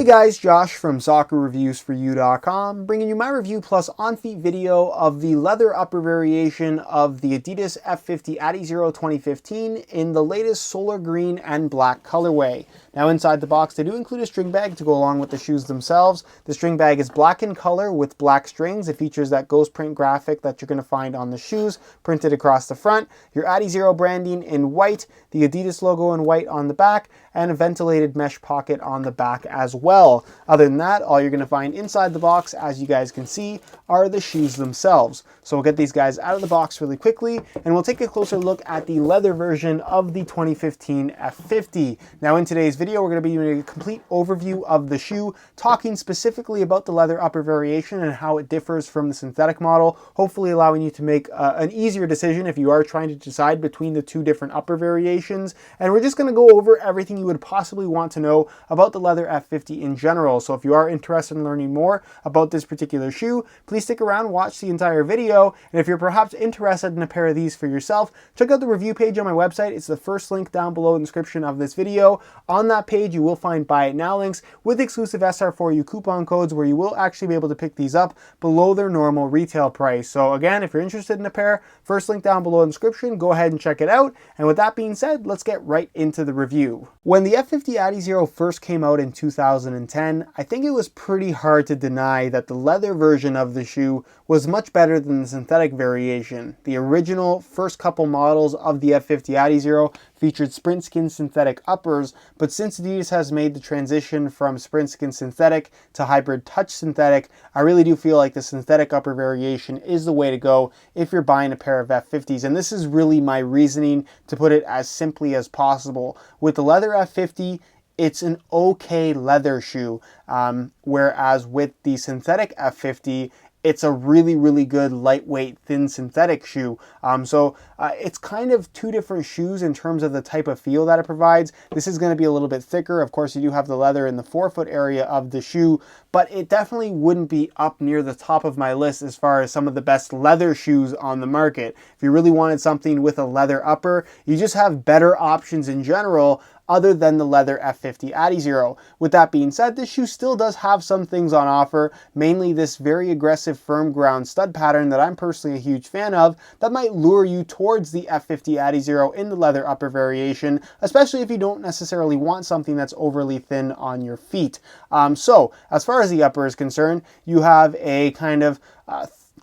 Hey guys, Josh from soccerreviewsforyou.com, bringing you my review plus on-feet video of the leather upper variation of the Adidas F50 adizero 2015 in the latest solar green and black colorway. Now inside the box they do include a string bag to go along with the shoes themselves. The string bag is black in color with black strings. It features that ghost print graphic that you're going to find on the shoes printed across the front, your adizero branding in white, the Adidas logo in white on the back, and a ventilated mesh pocket on the back as well. Other than that, all you're going to find inside the box, as you guys can see, are the shoes themselves. So we'll get these guys out of the box really quickly, and we'll take a closer look at the leather version of the 2015 F50. Now in today's video, we're going to be doing a complete overview of the shoe, talking specifically about the leather upper variation and how it differs from the synthetic model, hopefully allowing you to make an easier decision if you are trying to decide between the two different upper variations. And we're just going to go over everything you would possibly want to know about the leather F50 in general. So if you are interested in learning more about this particular shoe, please stick around, watch the entire video. And if you're perhaps interested in a pair of these for yourself, check out the review page on my website. It's the first link down below in the description of this video. On that page, you will find buy it now links with exclusive SR4U coupon codes where you will actually be able to pick these up below their normal retail price. So again, if you're interested in a pair, first link down below in the description, go ahead and check it out. And with that being said, let's get right into the review. When the F50 adizero first came out in 2010, I think it was pretty hard to deny that the leather version of the shoe was much better than the synthetic variation. The original first couple models of the F50 adizero featured sprint skin synthetic uppers, but since Adidas has made the transition from sprint skin synthetic to hybrid touch synthetic, I really do feel like the synthetic upper variation is the way to go if you're buying a pair of F50s. And this is really my reasoning, to put it as simply as possible. With the leather F50, it's an okay leather shoe, whereas with the synthetic F50, it's a really, really good lightweight thin synthetic shoe. It's kind of two different shoes in terms of the type of feel that it provides. This is going to be a little bit thicker. Of course, you do have the leather in the forefoot area of the shoe, but it definitely wouldn't be up near the top of my list as far as some of the best leather shoes on the market. If you really wanted something with a leather upper, you just have better options in general other than the leather F50 adizero. With that being said, this shoe still does have some things on offer, mainly this very aggressive firm ground stud pattern that I'm personally a huge fan of, that might lure you towards the F50 adizero in the leather upper variation, especially if you don't necessarily want something that's overly thin on your feet. So as far as the upper is concerned, you have a kind of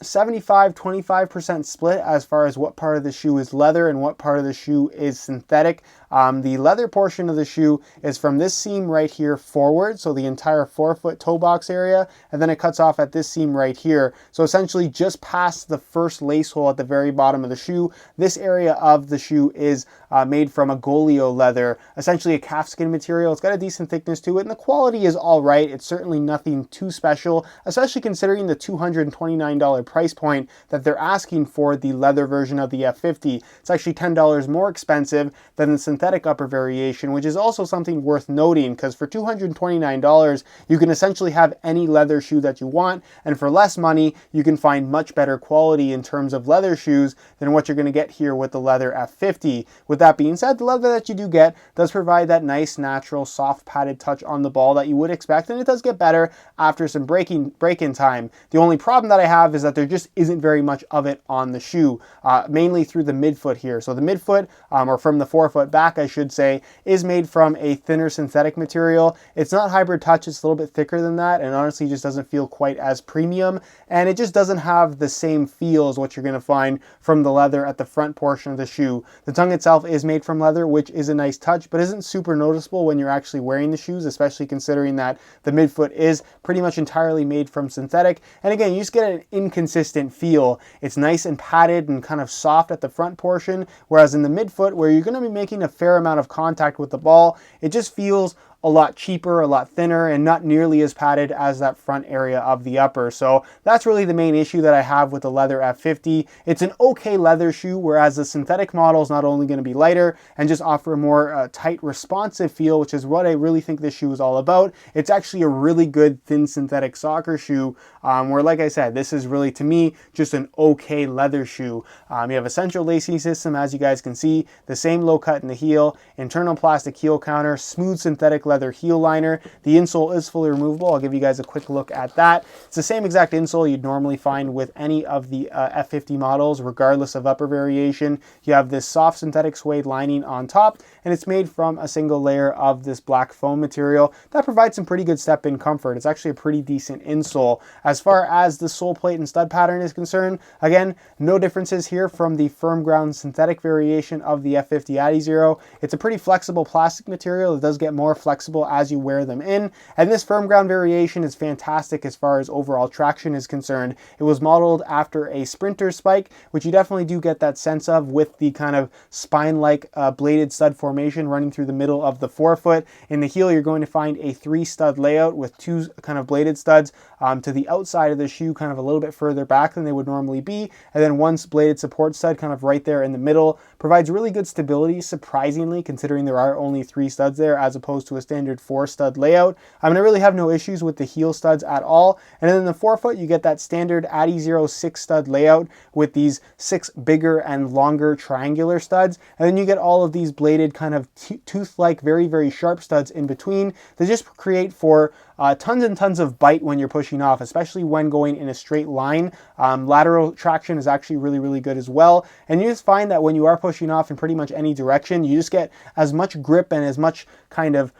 75-25% split as far as what part of the shoe is leather and what part of the shoe is synthetic. The leather portion of the shoe is from this seam right here forward, so the entire forefoot toe box area, and then it cuts off at this seam right here. So essentially just past the first lace hole at the very bottom of the shoe, this area of the shoe is made from a Golio leather, essentially a calfskin material. It's got a decent thickness to it, and the quality is all right. It's certainly nothing too special, especially considering the $229 price point that they're asking for the leather version of the F50. It's actually $10 more expensive than the synthetic upper variation, which is also something worth noting, because for $229 you can essentially have any leather shoe that you want, and for less money you can find much better quality in terms of leather shoes than what you're going to get here with the leather F50. With that being said, the leather that you do get does provide that nice natural soft padded touch on the ball that you would expect, and it does get better after some break-in time. The only problem that I have is that there just isn't very much of it on the shoe, mainly through the midfoot here. So the midfoot, or from the forefoot back I should say, is made from a thinner synthetic material. It's not hybrid touch, it's a little bit thicker than that, and honestly just doesn't feel quite as premium, and it just doesn't have the same feel as what you're going to find from the leather at the front portion of the shoe. The tongue itself is made from leather, which is a nice touch, but isn't super noticeable when you're actually wearing the shoes, especially considering that the midfoot is pretty much entirely made from synthetic. And again, you just get an inconsistent feel. It's nice and padded and kind of soft at the front portion, whereas in the midfoot, where you're going to be making a fair amount of contact with the ball, it just feels a lot cheaper, a lot thinner, and not nearly as padded as that front area of the upper. So that's really the main issue that I have with the leather F50. It's an okay leather shoe, whereas the synthetic model is not only going to be lighter and just offer a more tight, responsive feel, which is what I really think this shoe is all about. It's actually a really good thin synthetic soccer shoe, where, like I said, this is really, to me, just an okay leather shoe. You have a central lacing system, as you guys can see, the same low cut in the heel, internal plastic heel counter, smooth synthetic leather leather heel liner. The insole is fully removable. I'll give you guys a quick look at that. It's the same exact insole you'd normally find with any of the F50 models, regardless of upper variation. You have this soft synthetic suede lining on top, and it's made from a single layer of this black foam material that provides some pretty good step-in comfort. It's actually a pretty decent insole. As far as the sole plate and stud pattern is concerned, again, no differences here from the firm ground synthetic variation of the F50 adizero. It's a pretty flexible plastic material. It does get more flexible as you wear them in, and this firm ground variation is fantastic as far as overall traction is concerned. It was modeled after a Sprinter spike, which you definitely do get that sense of with the kind of spine-like bladed stud formation running through the middle of the forefoot. In the heel, you're going to find a 3-stud layout with 2 kind of bladed studs to the outside of the shoe, kind of a little bit further back than they would normally be, and then 1 bladed support stud kind of right there in the middle. Provides really good stability, surprisingly, considering there are only 3 studs there as opposed to a standard 4-stud layout. I really have no issues with the heel studs at all. And then in the forefoot, you get that standard adizero 6-stud layout with these 6 bigger and longer triangular studs. And then you get all of these bladed kind of tooth-like, very, very sharp studs in between that just create for tons and tons of bite when you're pushing off, especially when going in a straight line. Lateral traction is actually really, really good as well. And you just find that when you are pushing off in pretty much any direction, you just get as much grip and as much kind of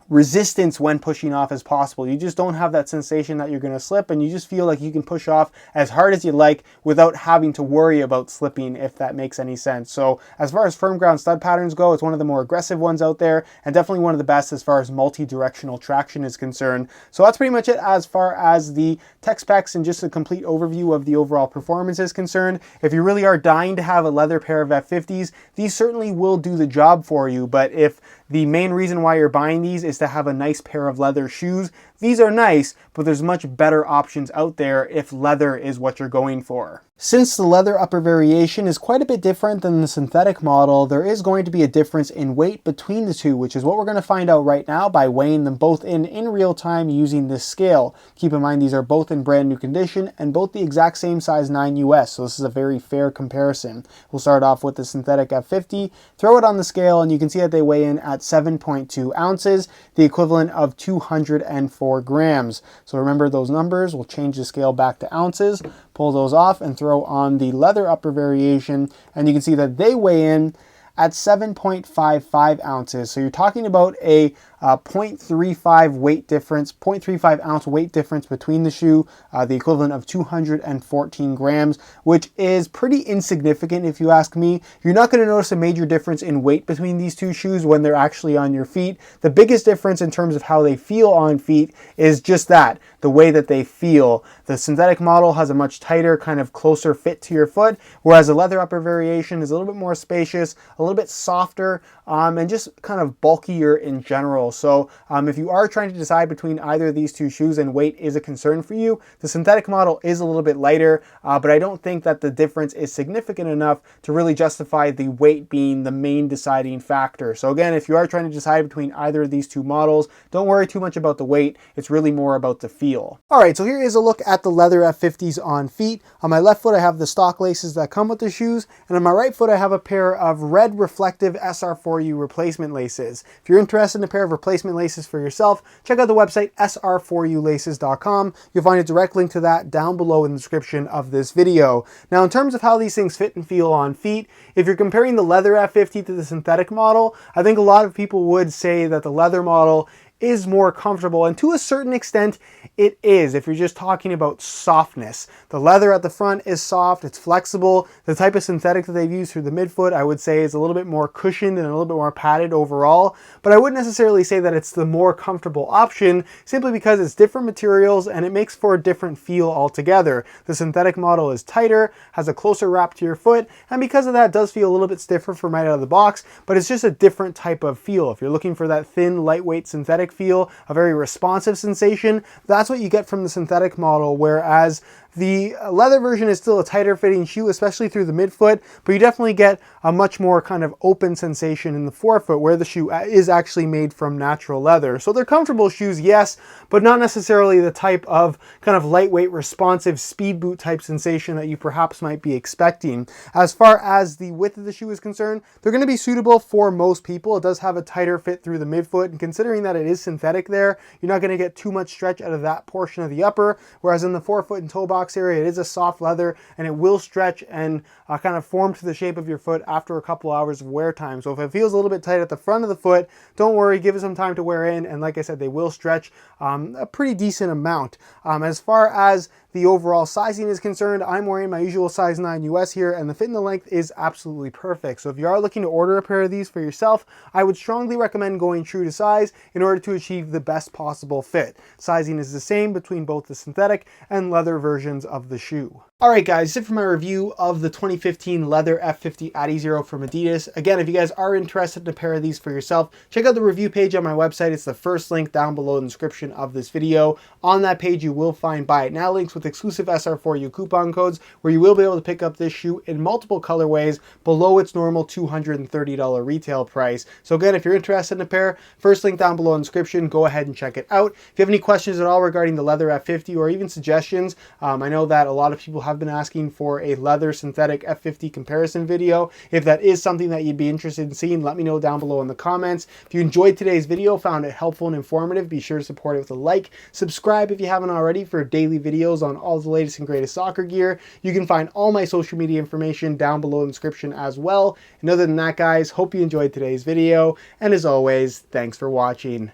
resistance when pushing off as possible. You just don't have that sensation that you're going to slip, and you just feel like you can push off as hard as you like without having to worry about slipping, if that makes any sense. So as far as firm ground stud patterns go, it's one of the more aggressive ones out there, and definitely one of the best as far as multi-directional traction is concerned. So that's pretty much it as far as the tech specs and just a complete overview of the overall performance is concerned. If you really are dying to have a leather pair of F50s, these certainly will do the job for you, but if the main reason why you're buying these is to have a nice pair of leather shoes, these are nice, but there's much better options out there if leather is what you're going for. Since the leather upper variation is quite a bit different than the synthetic model, there is going to be a difference in weight between the two, which is what we're going to find out right now by weighing them both in real time using this scale. Keep in mind these are both in brand new condition and both the exact same size 9 US, so this is a very fair comparison. We'll start off with the synthetic F50, throw it on the scale, and you can see that they weigh in at 7.2 ounces, the equivalent of 204 grams. So remember those numbers. We'll change the scale back to ounces, pull those off, and throw on the leather upper variation, and you can see that they weigh in at 7.55 ounces. So you're talking about a 0.35 weight difference, 0.35 ounce weight difference between the shoe, the equivalent of 214 grams, which is pretty insignificant if you ask me. You're not going to notice a major difference in weight between these two shoes when they're actually on your feet. The biggest difference in terms of how they feel on feet is just that, the way that they feel. The synthetic model has a much tighter, kind of closer fit to your foot, whereas the leather upper variation is a little bit more spacious, a little bit softer, and just kind of bulkier in general. So if you are trying to decide between either of these two shoes and weight is a concern for you, the synthetic model is a little bit lighter, but I don't think that the difference is significant enough to really justify the weight being the main deciding factor. So again, if you are trying to decide between either of these two models, don't worry too much about the weight. It's really more about the feel. All right, so here is a look at the leather F50s on feet. On my left foot, I have the stock laces that come with the shoes, and on my right foot, I have a pair of red reflective SR4U replacement laces. If you're interested in a pair of replacement laces for yourself, check out the website sr4ulaces.com. You'll find a direct link to that down below in the description of this video. Now, in terms of how these things fit and feel on feet, if you're comparing the leather F50 to the synthetic model, I think a lot of people would say that the leather model is more comfortable, and to a certain extent it is if you're just talking about softness. The leather at the front is soft, it's flexible. The type of synthetic that they've used through the midfoot, I would say, is a little bit more cushioned and a little bit more padded overall, but I wouldn't necessarily say that it's the more comfortable option, simply because it's different materials and it makes for a different feel altogether. The synthetic model is tighter, has a closer wrap to your foot, and because of that it does feel a little bit stiffer from right out of the box, but it's just a different type of feel. If you're looking for that thin, lightweight synthetic feel, a very responsive sensation, that's what you get from the synthetic model, whereas The leather version is still a tighter fitting shoe, especially through the midfoot, but you definitely get a much more kind of open sensation in the forefoot where the shoe is actually made from natural leather. So they're comfortable shoes, yes, but not necessarily the type of kind of lightweight, responsive speed boot type sensation that you perhaps might be expecting. As far as the width of the shoe is concerned, they're going to be suitable for most people. It does have a tighter fit through the midfoot, and considering that it is synthetic there, you're not going to get too much stretch out of that portion of the upper, whereas in the forefoot and toe box area, it is a soft leather and it will stretch and kind of form to the shape of your foot after a couple hours of wear time. So if it feels a little bit tight at the front of the foot, don't worry, give it some time to wear in, and like I said, they will stretch a pretty decent amount. As far as the overall sizing is concerned, I'm wearing my usual size 9 US here, and the fit and the length is absolutely perfect. So if you are looking to order a pair of these for yourself, I would strongly recommend going true to size in order to achieve the best possible fit. Sizing is the same between both the synthetic and leather versions of the shoe. Alright guys, that's it for my review of the 2015 leather F50 adizero from Adidas. Again, if you guys are interested in a pair of these for yourself, check out the review page on my website. It's the first link down below in the description of this video. On that page, you will find buy it now links with exclusive SR4U coupon codes where you will be able to pick up this shoe in multiple colorways below its normal $230 retail price. So again, if you're interested in a pair, first link down below in the description, go ahead and check it out. If you have any questions at all regarding the leather F50 or even suggestions, I know that a lot of people have been asking for a leather synthetic F50 comparison video. If that is something that you'd be interested in seeing, let me know down below in the comments. If you enjoyed today's video, found it helpful and informative, be sure to support it with a like. Subscribe if you haven't already for daily videos on all the latest and greatest soccer gear. You can find all my social media information down below in the description as well. And other than that, guys, hope you enjoyed today's video. And as always, thanks for watching.